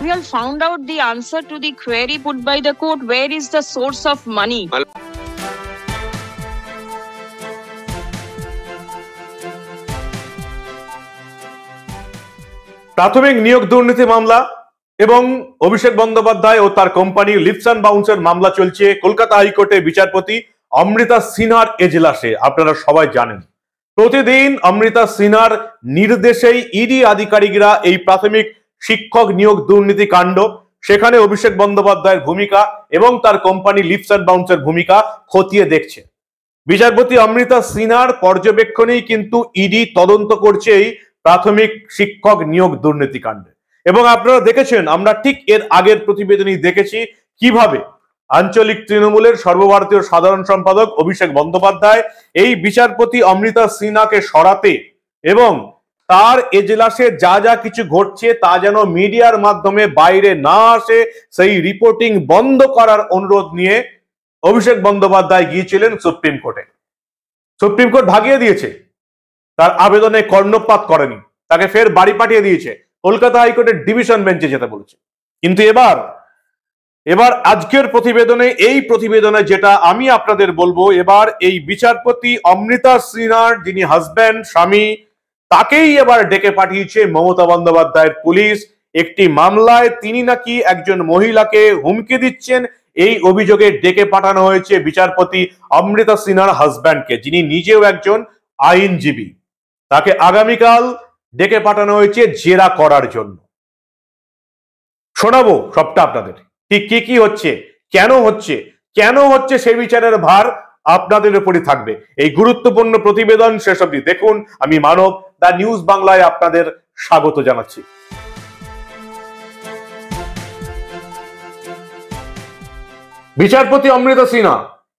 We all found out the answer to the query put by the court, where is the source of money? প্রাথমিক নিয়োগ দুর্নীতি মামলা এবং অভিষেক বন্দ্যোপাধ্যায় ও তার company lips and বাউন্সের মামলা চলছে কলকাতা হাইকোর্টে বিচারপতি অমৃতা সিনহার এজলাসে। আপনারা সবাই জানেন প্রতিদিন অমৃতা সিনহার নির্দেশেই ইডি আধিকারিকরা এই প্রাথমিক শিক্ষক নিয়োগ দুর্নীতি কাণ্ড, সেখানে অভিষেক বন্দ্যোপাধ্যায়ের ভূমিকা এবং তার কোম্পানি লিপস অ্যান্ড বাউন্সের ভূমিকা খতিয়ে দেখছে। বিচারপতি অমৃতা সিনহার পর্যবেক্ষণেই কিন্তু ইডি তদন্ত করছে এই প্রাথমিক শিক্ষক নিয়োগ দুর্নীতি কাণ্ডে। এবং আপনারা দেখেছেন, আমরা ঠিক এর আগের প্রতিবেদনই দেখেছি কিভাবে আঞ্চলিক তৃণমূলের সর্বভারতীয় সাধারণ সম্পাদক অভিষেক বন্দ্যোপাধ্যায় এই বিচারপতি অমৃতা সিনহাকে সরাতে এবং তার এজলাসে যা যা কিছু ঘটছে তা যেন মিডিয়ার মাধ্যমে বাইরে না আসে, সেই রিপোর্টিং বন্ধ করার অনুরোধ নিয়ে অভিষেক বন্দ্যোপাধ্যায় গিয়েছিলেন সুপ্রিম কোর্টে। সুপ্রিম কোর্ট ভাগিয়ে দিয়েছে, তার আবেদনে কর্ণপাত করেনি, তাকে ফের বাড়ি পাঠিয়ে দিয়েছে, কলকাতা হাইকোর্টের ডিভিশন বেঞ্চে যেতে বলেছে। কিন্তু এবার আজকের প্রতিবেদনে, এই প্রতিবেদনে যেটা আমি আপনাদের বলবো, এবার এই বিচারপতি অমৃতা সিনহার যিনি হাজব্যান্ড, স্বামী, তাকেই এবার ডেকে পাঠিয়েছে মমতা বন্দ্যোপাধ্যায়ের পুলিশ একটি মামলায়। তিনি নাকি একজন মহিলাকে হুমকি দিচ্ছেন, এই অভিযোগে ডেকে পাঠানো হয়েছে বিচারপতি অমৃতা সিনহার হাজব্যান্ডকে, যিনি নিজেও একজন আইনজীবী। তাকে আগামীকাল ডেকে পাঠানো হয়েছে জেরা করার জন্য। শোনাবো সবটা আপনাদের, ঠিক কি হচ্ছে, কেন হচ্ছে সেই বিচারের ভার আপনাদের উপরই থাকবে। এই গুরুত্বপূর্ণ প্রতিবেদন শেষ অবধি দেখুন। আমি মানব, দা নিউজ বাংলায় আপনাদের স্বাগত জানাচ্ছি। বিচারপতি অমৃতা সিনহা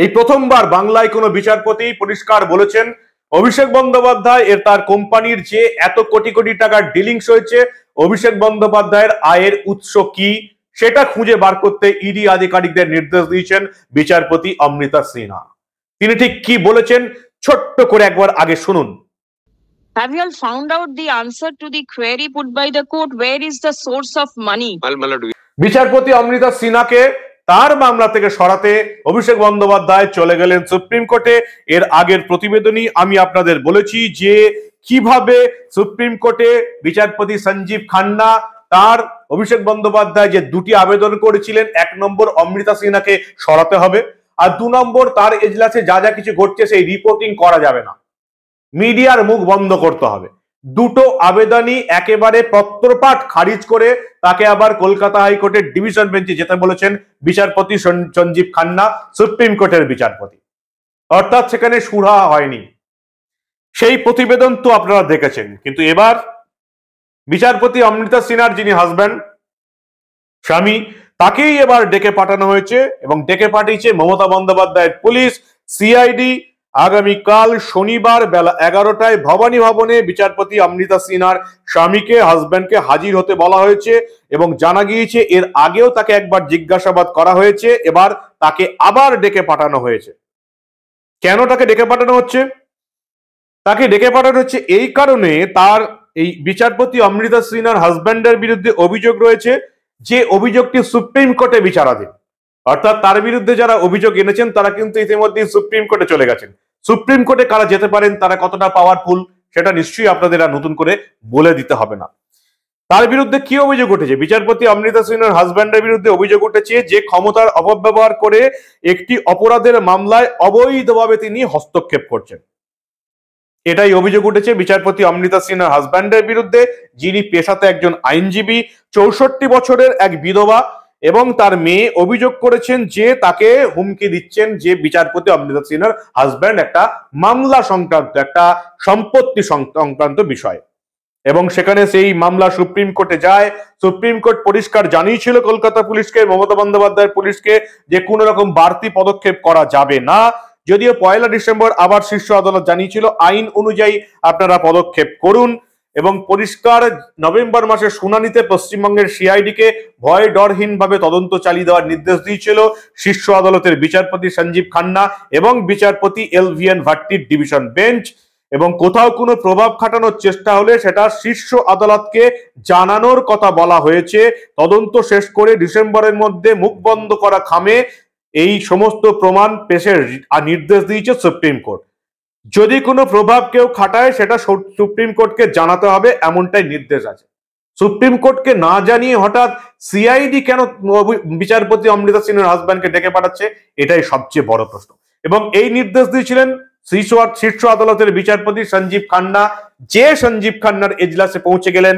এই প্রথমবার বাংলায় কোনো বিচারপতি পরিষ্কার বলেছেন অভিষেক বন্দ্যোপাধ্যায় এর তার কোম্পানির যে এত কোটি কোটি টাকার ডিলিংস হয়েছে, অভিষেক বন্দ্যোপাধ্যায়ের আয়ের উৎস কি সেটা খুঁজে বার করতে ইডি আধিকারিকদের নির্দেশ দিয়েছেন বিচারপতি অমৃতা সিনহা। তিনি ঠিক কি বলেছেন ছোট্ট করে একবার আগে শুনুন। Have you all found out the answer to the query put by the court, where is the source of money? বিচারপতি অমৃতা সিনহাকে তার মামলা থেকে সরাতে অভিষেক বন্দ্যোপাধ্যায় চলে গেলেন সুপ্রিম কোর্টে। এর আগের প্রতিবেদনই আমি আপনাদের বলেছি যে কিভাবে সুপ্রিম কোর্টে বিচারপতি সঞ্জীব খান্না তার অভিষেক বন্দ্যোপাধ্যায় যে দুটি আবেদন করেছিলেন, 1 নম্বর অমৃতা সিনহাকে সরাতে হবে, আর 2 নম্বর তার এজলাসে যা যা কিছু ঘটছে সেই রিপোর্টিং করা যাবে না, মিডিয়ার মুখ বন্ধ করতে হবে। দুটো আবেদনই একেবারে পত্রপাঠ খারিজ করে তাকে আবার কলকাতা হাইকোর্টের ডিভিশন বেঞ্চে যেতে বলেছেন বিচারপতি সঞ্জীব খান্না, সুপ্রিম কোর্টের বিচারপতি। অর্থাৎ সেখানে সুরাহা হয়নি। সেই প্রতিবেদন তো আপনারা দেখেছেন। কিন্তু এবার বিচারপতি অমৃতা সিনহার যিনি হাজব্যান্ড, স্বামী, তাকেই এবার ডেকে পাঠানো হয়েছে এবং ডেকে পাঠিয়েছে মমতা বন্দ্যোপাধ্যায়ের পুলিশ, সিআইডি। আগামীকাল শনিবার বেলা 11টায় ভবানী ভবনে বিচারপতি অমৃতা সিনহার স্বামীকে, হাজব্যান্ডকে হাজির হতে বলা হয়েছে এবং জানা গিয়েছে এর আগেও তাকে একবার জিজ্ঞাসাবাদ করা হয়েছে, এবার তাকে আবার ডেকে পাঠানো হয়েছে। কেন তাকে ডেকে পাঠানো হচ্ছে? তাকে ডেকে পাঠানো হচ্ছে এই কারণে, তার এই বিচারপতি অমৃতা সিনহার হাজব্যান্ডের বিরুদ্ধে অভিযোগ রয়েছে, যে অভিযোগটি সুপ্রিম কোর্টে বিচারাধীন। অর্থাৎ তার বিরুদ্ধে যারা অভিযোগ এনেছেন তারা কিন্তু ইতিমধ্যে সুপ্রিম কোর্টে চলে গেছেন। সুপ্রিম কোর্টে কারা যেতে পারেন, তারা কতটা পাওয়ারফুল, সেটা নিশ্চয়ই আপনাদের আর নতুন করে বলে দিতে হবে না। তার বিরুদ্ধে কি অভিযোগ উঠেছে? বিচারপতি অমৃতা সিনহার হাজব্যান্ডের বিরুদ্ধে অভিযোগ উঠেছে যে ক্ষমতার অপব্যবহার করে একটি অপরাধের মামলায় অবৈধভাবে তিনি হস্তক্ষেপ করছেন। এটাই অভিযোগ উঠেছে বিচারপতি অমৃতা সিনহার হাজব্যান্ডের বিরুদ্ধে, যিনি পেশাতে একজন আইনজীবী, 64 বছরের এক বিধবা, এবং তার মেয়ে অভিযোগ করেছেন যে তাকে হুমকি দিচ্ছেন যে বিচারপতি অমৃতা সিনহার হাজব্যান্ড একটা মামলা সংক্রান্ত, একটা সম্পত্তি সংক্রান্ত বিষয়। এবং সেখানে সেই মামলা সুপ্রিম কোর্টে যায়। সুপ্রিম কোর্ট পরিষ্কার জানিয়েছিল কলকাতা পুলিশকে, মমতা বন্দ্যোপাধ্যায়ের পুলিশকে, যে কোনো রকম বাড়তি পদক্ষেপ করা যাবে না। যদিও 1 ডিসেম্বর আবার শীর্ষ আদালত জানিয়েছিল আইন অনুযায়ী আপনারা পদক্ষেপ করুন, এবং পরিষ্কার নভেম্বর মাসের শুনানিতে পশ্চিমবঙ্গের সিআইডিকে ভয় ডরহীনভাবে তদন্ত চালিয়ে দেওয়ার নির্দেশ দিয়েছিল শীর্ষ আদালতের বিচারপতি সঞ্জীব খান্না এবং বিচারপতি এলভিএন ভাট্টির ডিভিশন বেঞ্চ। এবং কোথাও কোনো প্রভাব খাটানোর চেষ্টা হলে সেটা শীর্ষ আদালতকে জানানোর কথা বলা হয়েছে। তদন্ত শেষ করে ডিসেম্বরের মধ্যে মুখ বন্ধ করা খামে এই সমস্ত প্রমাণ পেশের নির্দেশ দিয়েছে সুপ্রিম কোর্ট। যদি কোনো প্রভাব কেউ খাটায় সেটা সুপ্রিম কোর্টকে জানাতে হবে, এমনটাই নির্দেশ আছে। সুপ্রিম কোর্টকে না জানিয়ে হঠাৎ সিআইডি কেন বিচারপতি অমৃতা সিনহার হাজব্যান্ডকে ডেকে পাঠাচ্ছে, এটাই সবচেয়ে বড় প্রশ্ন। এবং এই নির্দেশ দিয়েছিলেন শীর্ষ আদালতের বিচারপতি সঞ্জীব খান্না, যে সঞ্জীব খান্নার এজলাসে পৌঁছে গেলেন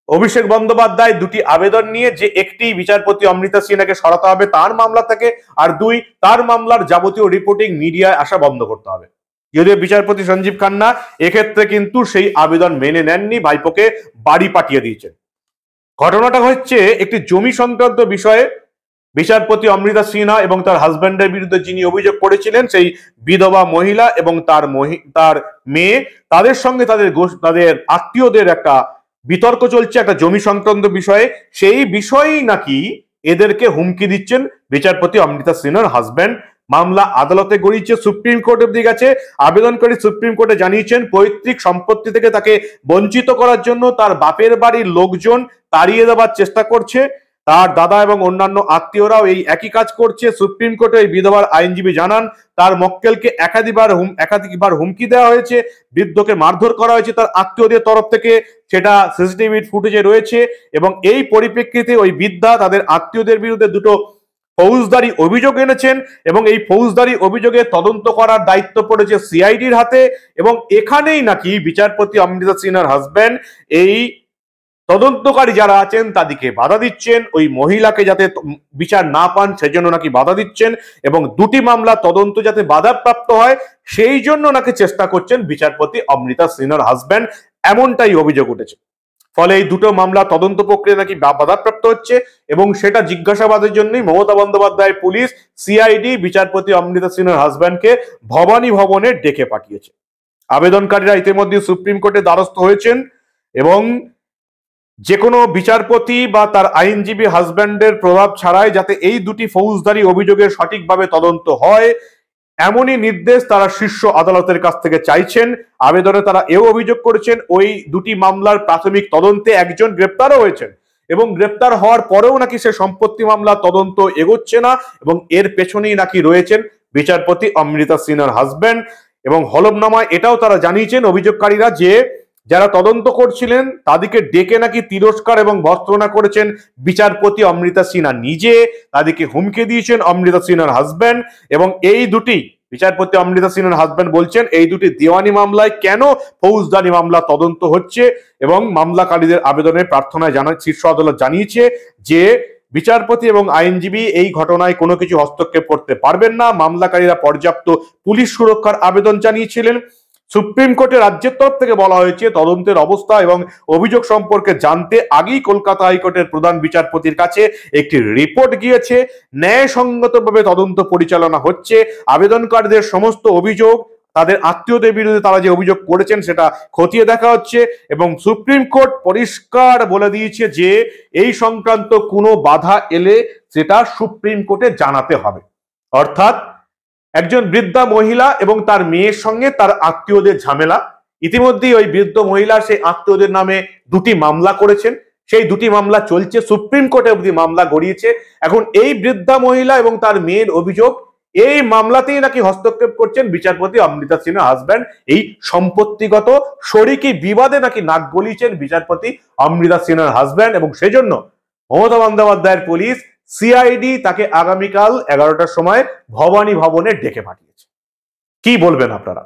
অভিষেক বন্দ্যোপাধ্যায় দুটি আবেদন নিয়ে, যে একটি বিচারপতি অমৃতা সিনহাকে সরাতে হবে তার মামলা থেকে, আর দুই, তার মামলার যাবতীয় রিপোর্টিং মিডিয়ায় আসা বন্ধ করতে হবে। যদিও বিচারপতি সঞ্জীব খান্না এক্ষেত্রে কিন্তু সেই আবেদন মেনে নেননি, ভাইপোকে বাড়ি পাঠিয়ে দিয়েছেন। ঘটনাটা হচ্ছে একটি জমি সংক্রান্ত বিষয়ে বিচারপতি অমৃতা সিনহা এবং তার হাজব্যান্ডের বিরুদ্ধে যিনি অভিযোগ করেছিলেন, সেই বিধবা মহিলা এবং তার মেয়ে, তাদের সঙ্গে তাদের আত্মীয়দের একটা বিতর্ক চলছে একটা জমি সংক্রান্ত বিষয়ে। সেই বিষয়েই নাকি এদেরকে হুমকি দিচ্ছেন বিচারপতি অমৃতা সিনহার হাজব্যান্ড। মামলা আদালতে গড়িয়েছে, সুপ্রিম কোর্ট অব্দি গেছে। আবেদনকারী সুপ্রিম কোর্টে জানিয়েছেন পৈতৃক সম্পত্তি থেকে তাকে বঞ্চিত করার জন্য তার বাপের বাড়ির লোকজন তাড়িয়ে দেওয়ার চেষ্টা করছে। তার দাদা এবং অন্যান্য আত্মীয়রাও এই একই কাজ করছে। সুপ্রিম কোর্টে এই বিধবার আইনজীবী জানান তার মক্কেলকে একাধিকবার হুমকি দেওয়া হয়েছে, বৃদ্ধকে মারধর করা হয়েছে তার আত্মীয়দের তরফ থেকে, সেটা সিসিটিভি ফুটেজে রয়েছে। এবং এই পরিপ্রেক্ষিতে ওই বৃদ্ধা তাদের আত্মীয়দের বিরুদ্ধে দুটো ফৌজদারি অভিযোগ এনেছেন এবং এই ফৌজদারি অভিযোগে তদন্ত করার দায়িত্ব পড়েছে সিআইডির হাতে। এবং এখানেই নাকি বিচারপতি অমৃতা সিনহার হাজব্যান্ড এই তদন্তকারী যারা আছেন তাদেরকে বাধা দিচ্ছেন, ওই মহিলাকে যাতে বিচার না পান সেজন্য নাকি বাধা দিচ্ছেন, এবং দুটি মামলা তদন্ত যাতে বাধাপ্রাপ্ত হয় সেই জন্য নাকি চেষ্টা করছেন বিচারপতি অমৃতা সিনহার হাজব্যান্ড, এমনটাই অভিযোগ উঠেছে। ফলে এই দুটো মামলা তদন্ত প্রক্রিয়া নাকি বাধাপ্রাপ্ত হচ্ছে এবং সেটা জিজ্ঞাসাবাদের জন্যই মমতা বন্দ্যোপাধ্যায় পুলিশ সিআইডি বিচারপতি অমৃতা সিনহার হাজব্যান্ডকে ভবানী ভবনে ডেকে পাঠিয়েছে। আবেদনকারীরা ইতিমধ্যে সুপ্রিম কোর্টে দ্বারস্থ হয়েছেন এবং যে কোনো বিচারপতি বা তার আইনজীবী হাজব্যান্ডের প্রভাব ছাড়াই যাতে এই দুটি ফৌজদারি অভিযোগের সঠিকভাবে তদন্ত হয়, এমনই নির্দেশ তারা শীর্ষ আদালতের কাছ থেকে চাইছেন। আবেদনে তারা এও অভিযোগ করেছেন ওই দুটি মামলার প্রাথমিক তদন্তে একজন গ্রেপ্তারও হয়েছেন এবং গ্রেপ্তার হওয়ার পরেও নাকি সে সম্পত্তি মামলা তদন্ত এগোচ্ছে না এবং এর পেছনেই নাকি রয়েছেন বিচারপতি অমৃতা সিনহার হাজব্যান্ড। এবং হলফনামায় এটাও তারা জানিয়েছেন অভিযোগকারীরা যে যারা তদন্ত করছিলেন তাদেরকে ডেকে নাকি তিরস্কার এবং ভর্ৎসনা করেছেন বিচারপতি অমৃতা সিনহা নিজে, তাদেরকে হুমকি দিয়েছেন অমৃতা সিনহার হাজব্যান্ড। এবং এই দুটি বিচারপতি অমৃতা সিনহার হাজব্যান্ড বলছেন এই দুটি দেওয়ানি মামলায় কেন ফৌজদারি মামলা তদন্ত হচ্ছে, এবং মামলাকারীদের আবেদনে প্রার্থনায় শীর্ষ আদালত জানিয়েছে যে বিচারপতি এবং আইনজীবী এই ঘটনায় কোনো কিছু হস্তক্ষেপ করতে পারবেন না। মামলাকারীরা পর্যাপ্ত পুলিশ সুরক্ষার আবেদন জানিয়েছিলেন। সুপ্রিম কোর্টে রাজ্যের তরফ থেকে বলা হয়েছে তদন্তের অবস্থা এবং অভিযোগ সম্পর্কে জানতে আগেই কলকাতা হাইকোর্টের প্রধান বিচারপতির কাছে একটি রিপোর্ট গিয়েছে। ন্যায়সঙ্গতভাবে তদন্ত পরিচালনা হচ্ছে। আবেদনকারীদের সমস্ত অভিযোগ, তাদের আত্মীয়দের বিরুদ্ধে তারা যে অভিযোগ করেছেন সেটা খতিয়ে দেখা হচ্ছে এবং সুপ্রিম কোর্ট পরিষ্কার বলে দিয়েছে যে এই সংক্রান্ত কোনো বাধা এলে সেটা সুপ্রিম কোর্টে জানাতে হবে। অর্থাৎ একজন বৃদ্ধা মহিলা এবং তার মেয়ের সঙ্গে তার আত্মীয়দের ঝামেলা, ইতিমধ্যেই ওই বৃদ্ধ মহিলা সেই আত্মীয়দের নামে দুটি মামলা করেছেন, সেই দুটি মামলা চলছে, সুপ্রিম কোর্টে অবধি মামলা গড়িয়েছে। এখন এই বৃদ্ধা মহিলা এবং তার মেয়ের অভিযোগ এই মামলাতেই নাকি হস্তক্ষেপ করছেন বিচারপতি অমৃতা সিনহার হাজব্যান্ড, এই সম্পত্তিগত শরিকি বিবাদে নাকি নাক গলিয়েছেন বিচারপতি অমৃতা সিনহার হাজব্যান্ড। এবং সেজন্য মমতা বন্দ্যোপাধ্যায়ের পুলিশ সিআইডি তাকে আগামীকাল 11টার সময় ভবানী ভবনে ডেকে পাঠিয়েছে। কি বলবেন আপনারা?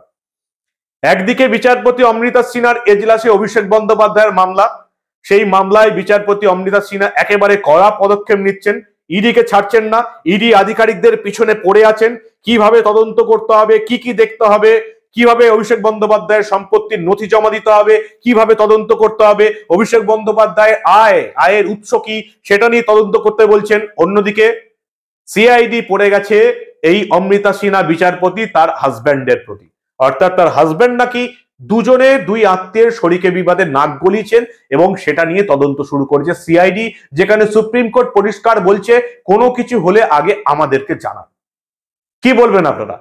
একদিকে বিচারপতি অমৃতা সিনহার এজলাসে অভিষেক বন্দ্যোপাধ্যায়ের মামলা, সেই মামলায় বিচারপতি অমৃতা সিনহা একেবারে কড়া পদক্ষেপ নিচ্ছেন, ইডিকে ছাড়ছেন না, ইডি আধিকারিকদের পিছনে পড়ে আছেন কিভাবে তদন্ত করতে হবে, কি কি দেখতে হবে, কিভাবে অভিষেক বন্দ্যোপাধ্যায়ের সম্পত্তির নথি জমা দিতে হবে, কিভাবে তদন্ত করতে হবে, অভিষেক বন্দ্যোপাধ্যায় আয়ের উৎস কি সেটা নিয়ে তদন্ত করতে বলছেন। অন্যদিকে সিআইডি পড়ে গেছে এই অমৃতা সিনহা বিচারপতি তার হাজব্যান্ডের প্রতি, অর্থাৎ তার হাজব্যান্ড নাকি দুজনে দুই আত্মীয়ের শরিকে বিবাদে নাক গলিয়েছেন এবং সেটা নিয়ে তদন্ত শুরু করেছে সিআইডি, যেখানে সুপ্রিম কোর্ট পরিষ্কার বলছে কোনো কিছু হলে আগে আমাদেরকে জানান। কি বলবেন আপনারা?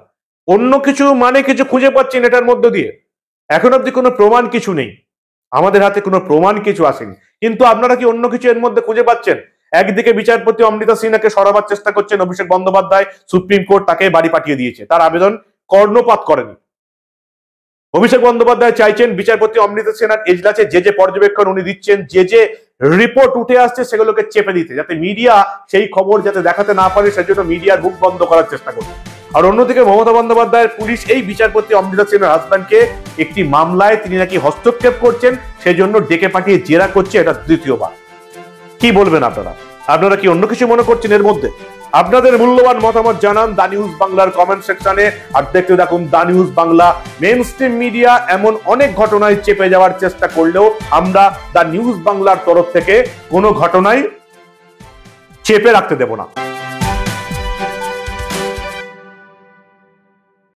অন্য কিছু মানে কিছু খুঁজে পাচ্ছেন এটার মধ্য দিয়ে? এখন অব্দি কোনো প্রমাণ কিছু নেই, আমাদের হাতে কোনো প্রমাণ কিছু আসেনি, কিন্তু আপনারা কি অন্য কিছু এর মধ্যে খুঁজে পাচ্ছেন? একদিকে বিচারপতি অমৃতা সিনহাকে সরাবার চেষ্টা করছেন অভিষেক বন্দ্যোপাধ্যায়, সুপ্রিম কোর্ট তাকে বাড়ি পাঠিয়ে দিয়েছে, তার আবেদন কর্ণপাত করেনি। অভিষেক বন্দ্যোপাধ্যায় চাইছেন বিচারপতি অমৃতা সিনহার এজলাসে যে পর্যবেক্ষণ উনি দিচ্ছেন, যে রিপোর্ট উঠে আসছে সেগুলোকে চেপে দিতে, যাতে মিডিয়া সেই খবর যাতে দেখাতে না পারে, সেজন্য মিডিয়ার মুখ বন্ধ করার চেষ্টা করছে। আর অন্যদিকে মমতা বন্দ্যোপাধ্যায়ের পুলিশ এই বিচারপতি অমৃতা সিনহার হাজব্যান্ডকে একটি মামলায় তিনি নাকি হস্তক্ষেপ করছেন সেজন্য ডেকে পাঠিয়ে জেরা করছে, এটা দ্বিতীয়বার। কি বলবেন আপনারা? আপনারা কি অন্য কিছু মনে করছেন এর মধ্যে? আপনাদের মূল্যবান মতামত জানান দা নিউজ বাংলার কমেন্ট সেকশনে। আর দেখতে থাকুন the news Bangla. Mainstream media এমন অনেক ঘটনায় চেপে যাওয়ার চেষ্টা করলেও আমরা দা নিউজ বাংলার তরফ থেকে কোনো ঘটনায় চেপে রাখতে দেব না।